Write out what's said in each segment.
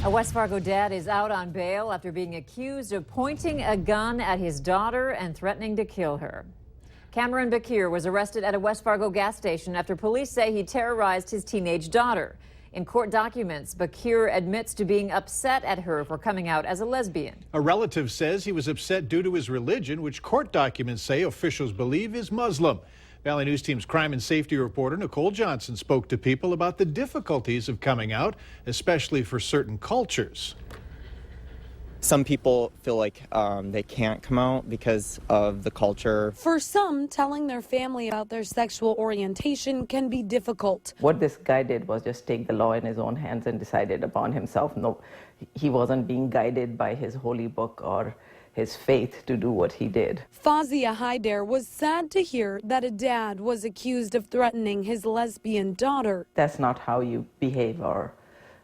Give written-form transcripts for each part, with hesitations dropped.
A West Fargo dad is out on bail after being accused of pointing a gun at his daughter and threatening to kill her. Cameron Bakir was arrested at a West Fargo gas station after police say he terrorized his teenage daughter. In court documents, Bakir admits to being upset at her for coming out as a lesbian. A relative says he was upset due to his religion, which court documents say officials believe is Muslim. Valley News Team's crime and safety reporter Nicole Johnson spoke to people about the difficulties of coming out, especially for certain cultures. Some people feel like they can't come out because of the culture. For some, telling their family about their sexual orientation can be difficult. What this guy did was just take the law in his own hands and decided upon himself. No, he wasn't being guided by his holy book or his faith to do what he did. Fazia Haider was sad to hear that a dad was accused of threatening his lesbian daughter. That's not how you behave, or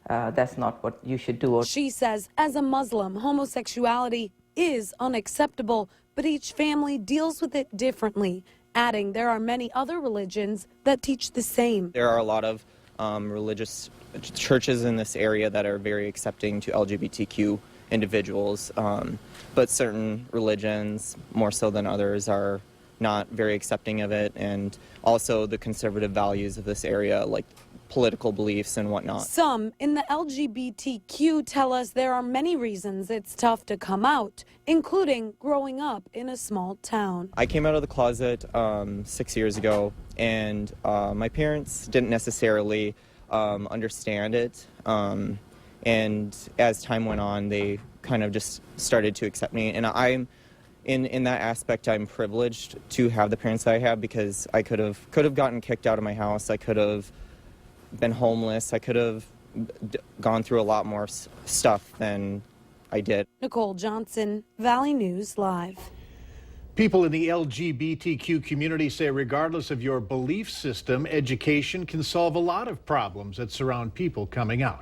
that's not what you should do. She says, as a Muslim, homosexuality is unacceptable, but each family deals with it differently, adding there are many other religions that teach the same. There are a lot of religious churches in this area that are very accepting to LGBTQ individuals, but certain religions, more so than others, are not very accepting of it, and also the conservative values of this area, like political beliefs and whatnot. Some in the LGBTQ tell us there are many reasons it's tough to come out, including growing up in a small town. I came out of the closet 6 years ago, and my parents didn't necessarily understand it. And as time went on, they kind of just started to accept me. And I'm, in that aspect, I'm privileged to have the parents that I have, because I could have gotten kicked out of my house. I could have been homeless. I could have gone through a lot more stuff than I did. Nicole Johnson, Valley News Live. People in the LGBTQ community say regardless of your belief system, education can solve a lot of problems that surround people coming out.